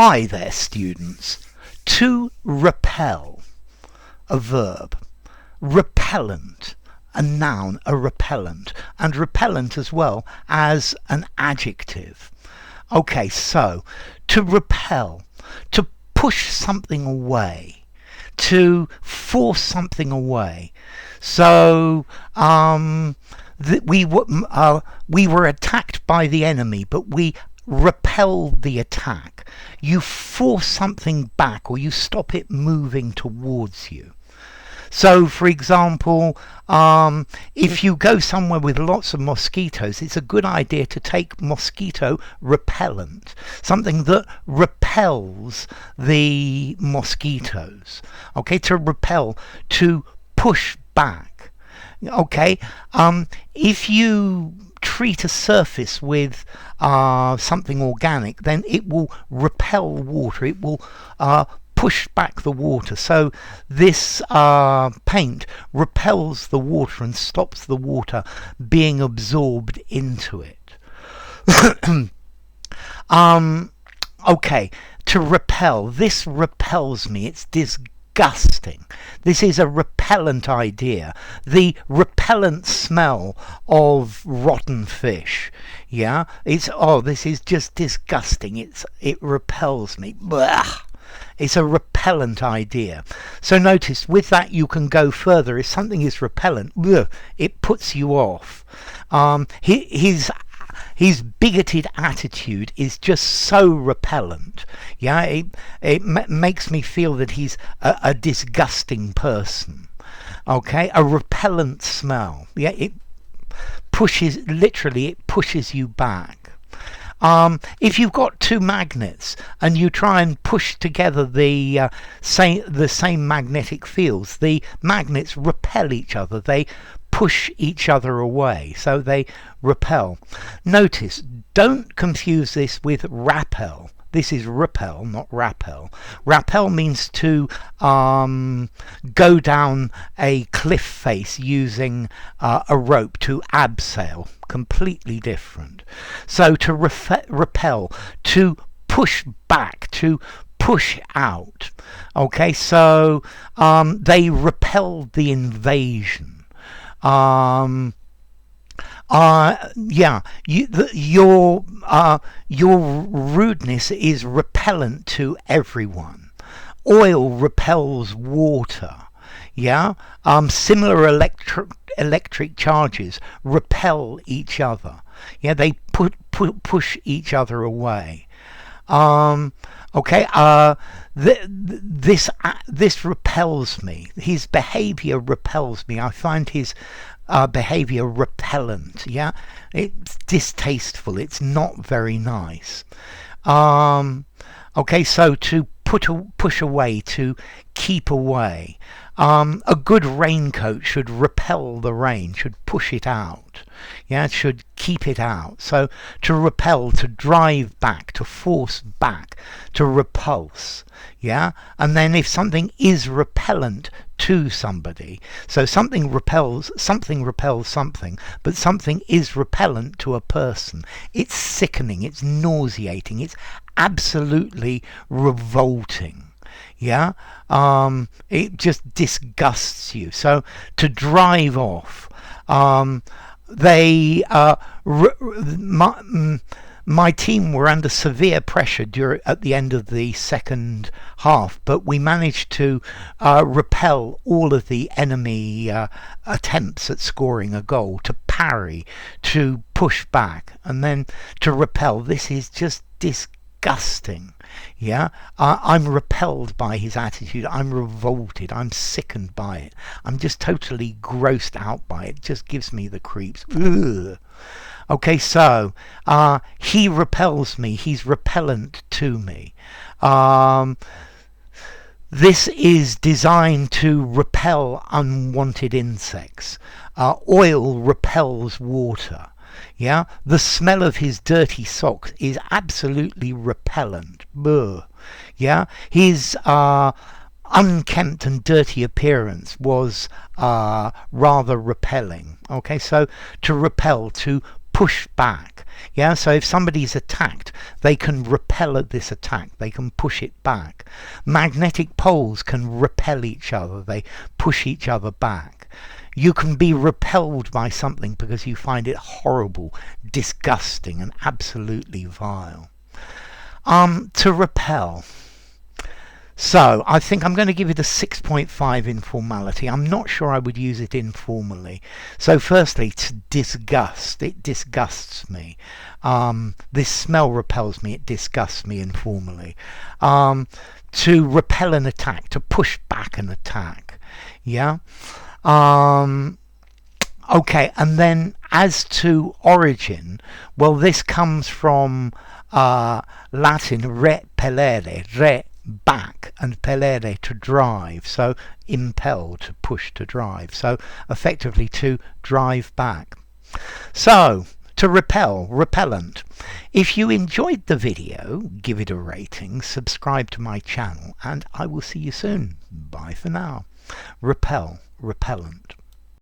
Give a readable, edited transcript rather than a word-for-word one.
Hi there, students. To repel, a verb. Repellent, a noun, a repellent. And repellent as well as an adjective. Okay, so to repel, to push something away, to force something away. So we were attacked by the enemy, but we repelled the attack. You force something back, or you stop it moving towards you. So, for example, if you go somewhere with lots of mosquitoes, it's a good idea to take mosquito repellent, something that repels the mosquitoes. Okay, to repel, to push back. Okay, if you treat a surface with something organic, then it will repel water. It will push back the water. So this paint repels the water and stops the water being absorbed into it. Okay, to repel. This repels me. It's disgusting. This is a repellent idea. The repellent smell of rotten fish. Yeah, this is just disgusting. It repels me. Blah. It's a repellent idea. So notice, with that you can go further. If something is repellent, it puts you off. His bigoted attitude is just so repellent. Yeah, it makes me feel that he's a disgusting person. Okay, a repellent smell. Yeah, it pushes you back. If you've got two magnets and you try and push together the same magnetic fields, the magnets repel each other. They push each other away, so they repel. Notice, don't confuse this with rappel. This is repel, not rappel. Rappel means to go down a cliff face using a rope, to abseil. Completely different. So to repel, to push back, to push out. Okay, so they repelled the invasion. Your rudeness is repellent to everyone. Oil repels water. Yeah, similar electric charges repel each other. Yeah, they push each other away. Okay, this repels me. His behavior repels me. I find his behavior repellent. Yeah, it's distasteful. It's not very nice. Okay, so to push away, to keep away. A good raincoat should repel the rain, should push it out. Yeah, it should keep it out. So to repel, to drive back, to force back, to repulse. Yeah, and then if something is repellent to somebody, so something repels something, but something is repellent to a person, it's sickening, it's nauseating, it's absolutely revolting. Yeah, it just disgusts you. So to drive off, my team were under severe pressure at the end of the second half, but we managed to repel all of the enemy attempts at scoring a goal, to parry, to push back, and then to repel. This is just disgusting. Yeah, I'm repelled by his attitude. I'm revolted. I'm sickened by it. I'm just totally grossed out by it. It just gives me the creeps. Ugh. Okay, so he repels me. He's repellent to me. This is designed to repel unwanted insects. Oil repels water. Yeah, the smell of his dirty socks is absolutely repellent. Buh. Yeah, his unkempt and dirty appearance was rather repelling. Okay, so to repel, to push back. Yeah, so if somebody's attacked, they can repel at this attack. They can push it back. Magnetic poles can repel each other. They push each other back. You can be repelled by something because you find it horrible, disgusting, and absolutely vile. To repel. So I think I'm going to give it a 6.5 in formality. I'm not sure I would use it informally. So firstly, to disgust. It disgusts me. This smell repels me. It disgusts me informally. To repel an attack. To push back an attack. Yeah. Okay, and then as to origin, well, this comes from Latin repellere, re back, and pellere to drive, so impel, to push, to drive, so effectively to drive back. So to repel, repellent. If you enjoyed the video, give it a rating, subscribe to my channel, and I will see you soon. Bye for now. Repel, repellent.